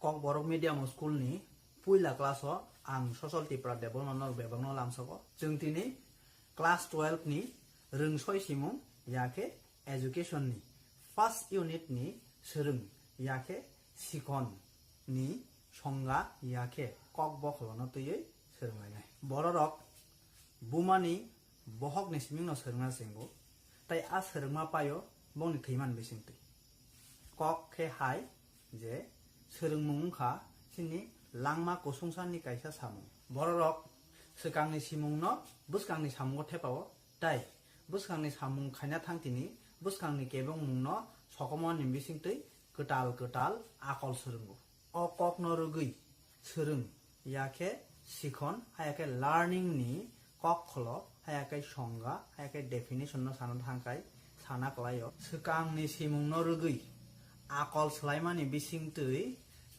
kok borok medium school ni puila class o ang social tipra development bebangno lamsako जों tini class 12 ni rongsoi simung yake education ni first unit ni serung yake sikon ni songa yake kok bokhlono tuyei serungai bororok bumani bohok ni siming no serunga singbo tai a serungma payo bongni theiman bisingti kok ke hai je serungmungkha sini langma kosungsanni kaisa samung bororok sekangni simungno buskangni samungko thepao tai buskangni samung khaina thangtini buskangni kebong mungno sokomon ni bisingtei ketal akol serungo o kok no rugui serung yake sikon hayake learning ni kok kholo hayake songa hayake definition no sana thangkai sana klayo sekangni simungno rugui akol slaimani bisingtei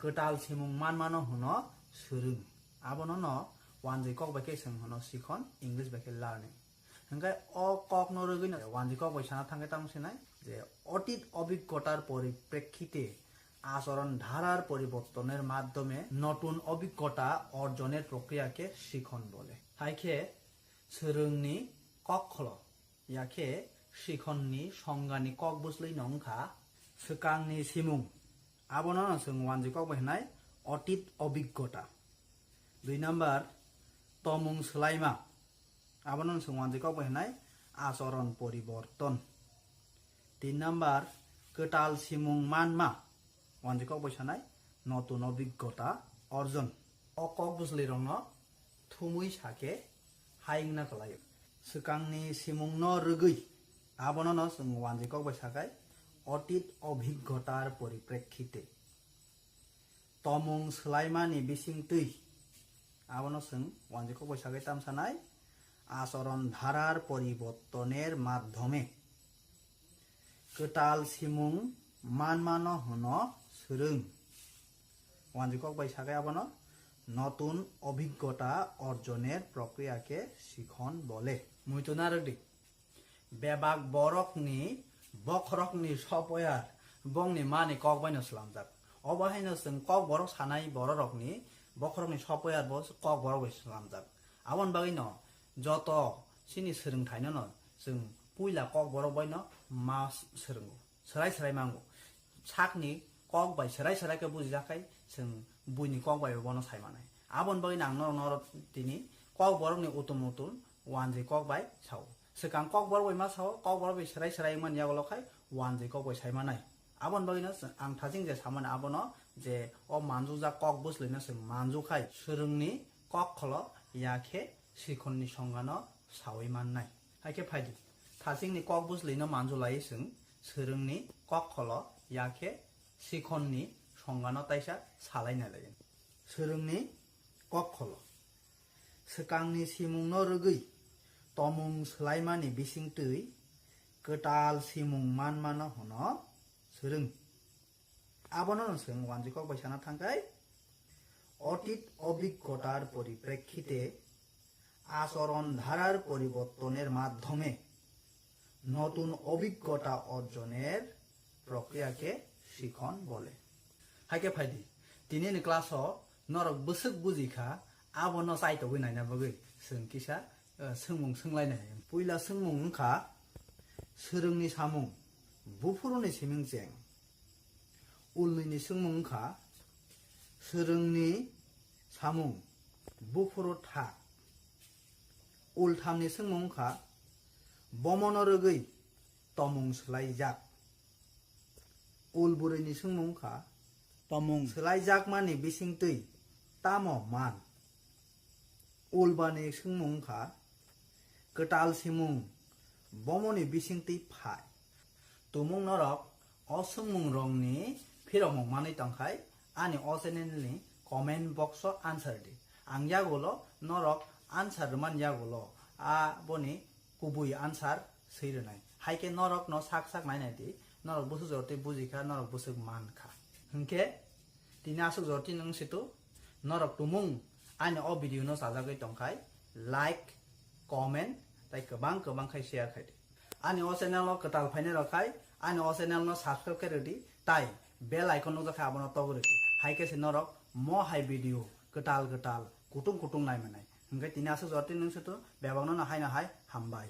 ketal simung manmano hono serung abono no wanjai kok bai ke sing hono sikon english bai ke learning hingkai o kok no rugui no wanjai kok bai sana thangkai tamsinai যে অতীত অভিজ্ঞতার পরিপ্রেক্ষিতে আচরণ ধারার পরিবর্তনের মাধ্যমে নতুন অভিজ্ঞতা অর্জনের প্রক্রিয়াকে শিখন বলে হাইকে সোরংনি কক খলো ইয়াকে শিখননি সংজ্ঞানি কক বুঝলেই নংখা সোকাংনি সিমুং আবনো जों वानजि কক बाहायनाय অতীত অভিজ্ঞতা 2 নাম্বার তমুং সোলাইমা আবনো जों वानजि কক बाहायनाय আচরণ পরিবর্তন 3 নাম্বার কেটাল সিমুং মানমা wanjai kok baisanai নতুন অভিজ্ঞতা অর্জন অকক বুঝলি রং থুমুই সাকে হাইংনা কলায় সুকাংনি সিমুং ন রুগুই আবনো ন जों wanjai kok baisakai অতীত অভিজ্ঞতার পরিপ্রেক্ষিতে তমুং সোলাইমানি বিসিংতৈ আবনো जों wanjai kok baisakai তামসানাই আচরণ ধারার পরিবর্তনের মাধ্যমে কেটাল সিমুং মানমানো হনো সুরুং wanjai kok bai sakai abono নতুন অভিজ্ঞতা অর্জনের প্রক্রিয়াকে শিখন বলে মুইতনা রদি বেবাক বরকনি বখরকনি সপয়ার বংনি মানি কক বাইনো স্লামজাক অবাহাইনো जों কক বরক সানাই বররকনি বখরকনি সপয়ার বস কক বরক bai স্লামজাক আবন বাগैनो যত সিনি सोलों थाइनो न जों पुइला कक बरक बाइनो मा सोलोंगो सोलाय मांगो साकनि कक बाय सोलाय के बुजिजाखाय जों बुइनि कक बाय बनो सायमानाय आबन बागैनो आं नर दिनि कक बरकनि उतुम wanjai kok बाय साव सेकां कक बरक बाय मा साव कक बरक बाय सोलाय मान यागलखाय wanjai kok बाय सायमानाय आबन बागैनो आं थाजिं जे सामान आबनो जे अ मानजुजा कक बुझलैनो जों मानजुखाय सोरोंनि कक खलो याखे सिखननि संगानो सावै माननाय हायके फायदि थाजिंनि कक बुझलैनो मानजुलायै जों सोरोंनि कक खलो याखे सिखननि संगानो ताइसा सालायनाय लायो सोरोंनि कक खलो सोकांनि सिमुंनो रुगै तमुं सोलायमानि बिसिंतै केटाल सिमुं मानमानो हनो सोरों आबनो जों wanjai kok बायसाना थांगाय অতীত অভিজ্ঞতার পরিপ্রেক্ষিতে আচরণ ধারার পরিবর্তনের মাধ্যমে নতুন অভিজ্ঞতা অর্জনের প্রক্রিয়াকে শিখন বলে হাইকে ফাইদি দিনैनि क्लासआव नरक बोसोक बुजिखा आबनो साइतो गयनायना बगै जों किसा सोंमुं सोंलायनाय पुइला सोंमुं खा सोरोंनि सामुं बुफुरुनि सिमिं जें उलनि सोंमुं खा सोरोंनि सामुं बुफुरु था उलथामनि सोंमुं खा बमनो रुगै तमुं सोलायजाक उलबुरैनि सोंमुं खा तमुं सोलायजाक मानि बिसिंतै तामो मान उलबानि सोंमुं खा केटाल सिमुं बमनि बिसिंतै फाय तुमुं नरक असोंमुं रंनि फिरमुं मानै तंखाय आनि अचेनेलनि कमेन्ट बक्स आन्सार दि आं यागोलो नरक आन्सार मान यागोलो आ बनि कुबुई आन्सार सैरनाय हाइके नरक न साक नायनाय दि नरक बुसु जरते बुजिखा नरक बुसु मानखा हंके तिनि आसुक जरति नों सितु नरक तुमुं आनि अ भिडिअ न साजागै तंखाय लाइक कमेन्ट ताइ गोबां खाय शेयार खायदि आनि अ चेनेल न केटाल फाइने रखाय आनि अ चेनेल न साबस्क्राइब खायरदि ताइ बेल आइकन न जखा आबनो तगरदि hai ke sinorok mo hai video ketal kutung naimani hingke tini aso jorti nungsutu bebangno na hai hambai.